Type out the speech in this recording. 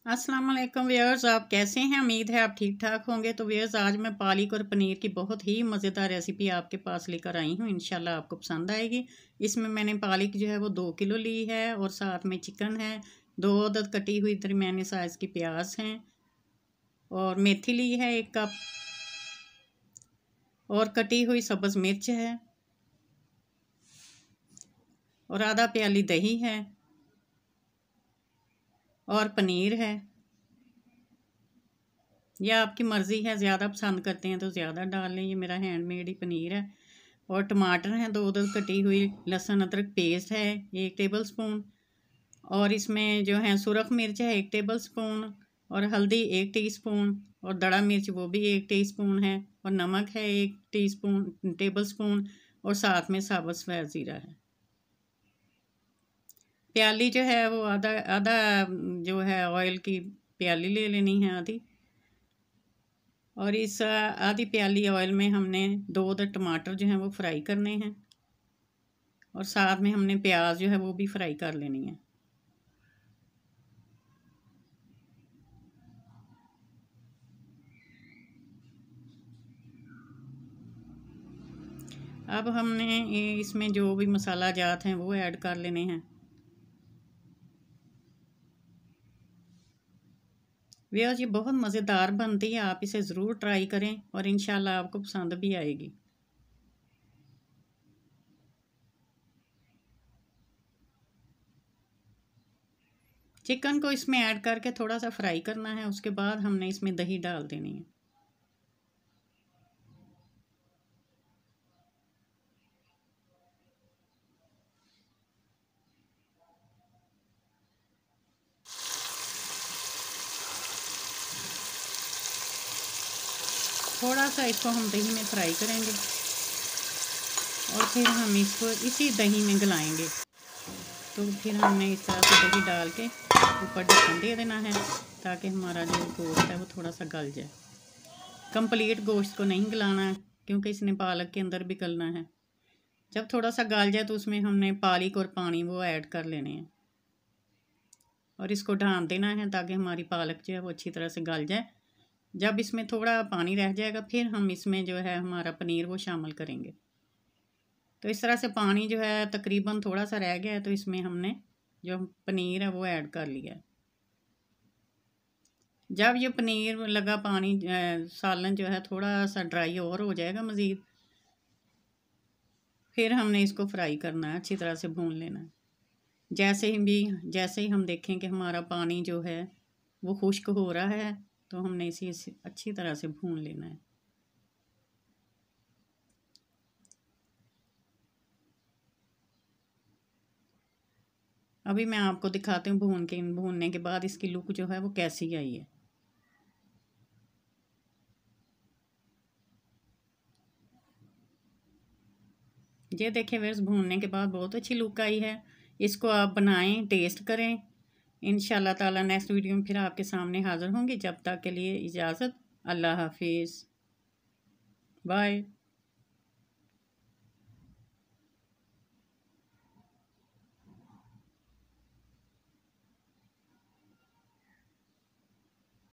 अस्सलाम वालेकुम व्यूअर्स, आप कैसे हैं? उम्मीद है आप ठीक ठाक होंगे। तो व्यूअर्स, आज मैं पालक और पनीर की बहुत ही मज़ेदार रेसिपी आपके पास लेकर आई हूँ। इंशाल्लाह आपको पसंद आएगी। इसमें मैंने पालक जो है वो 2 किलो ली है और साथ में चिकन है, 2 अदद कटी हुई दरमियाने साइज़ की प्याज हैं और मेथी ली है 1 कप और कटी हुई सब्ज़ मिर्च है और आधा प्याली दही है और पनीर है। या आपकी मर्ज़ी है, ज़्यादा पसंद करते हैं तो ज़्यादा डाल लें। ये मेरा हैंडमेड ही पनीर है। और टमाटर हैं 2 अदद कटी हुई, लहसुन अदरक पेस्ट है 1 टेबल स्पून और इसमें जो है सुरख मिर्च है 1 टेबल स्पून और हल्दी 1 टीस्पून और दड़ा मिर्च वो भी 1 टीस्पून है और नमक है 1 टेबल स्पून और साथ में साबुत सफ़ेद ज़ीरा है। प्याली जो है वो आधा आधा जो है ऑयल की प्याली ले लेनी है, आधी। और इस आधी प्याली ऑयल में हमने 2 अदद टमाटर जो हैं वो फ्राई करने हैं और साथ में हमने प्याज जो है वो भी फ्राई कर लेनी है। अब हमने इसमें जो भी मसाला जात हैं वो ऐड कर लेने हैं। व्यूअर्स, ये बहुत मज़ेदार बनती है, आप इसे ज़रूर ट्राई करें और इंशाल्लाह आपको पसंद भी आएगी। चिकन को इसमें ऐड करके थोड़ा सा फ्राई करना है, उसके बाद हमने इसमें दही डाल देनी है। थोड़ा सा इसको हम दही में फ्राई करेंगे और फिर हम इसको इसी दही में गलाएंगे। तो फिर हमने इस तरह से दही डाल के ऊपर ढक्कन दे देना है ताकि हमारा जो गोश्त है वो थोड़ा सा गल जाए। कंप्लीट गोश्त को नहीं गलाना है क्योंकि इसने पालक के अंदर भी गलना है। जब थोड़ा सा गल जाए तो उसमें हमने पालक और पानी वो ऐड कर लेने हैं और इसको ढाँप देना है ताकि हमारी पालक जो है वो अच्छी तरह से गल जाए। जब इसमें थोड़ा पानी रह जाएगा फिर हम इसमें जो है हमारा पनीर वो शामिल करेंगे। तो इस तरह से पानी जो है तकरीबन थोड़ा सा रह गया है तो इसमें हमने जो पनीर है वो ऐड कर लिया है। जब ये पनीर लगा पानी सालन जो है थोड़ा सा ड्राई और हो जाएगा मज़ीद, फिर हमने इसको फ्राई करना है, अच्छी तरह से भून लेना है। जैसे ही हम देखें कि हमारा पानी जो है वो खुश्क हो रहा है तो हमने इसे अच्छी तरह से भून लेना है। अभी मैं आपको दिखाती हूँ भूनने के बाद इसकी लुक जो है वो कैसी आई है। ये देखें व्यूअर्स, भूनने के बाद बहुत अच्छी लुक आई है। इसको आप बनाएं, टेस्ट करें। इंशाल्लाह ताला नेक्स्ट वीडियो में फिर आपके सामने हाज़िर होंगी। जब तक के लिए इजाज़त, अल्लाह हाफिज़, बाय।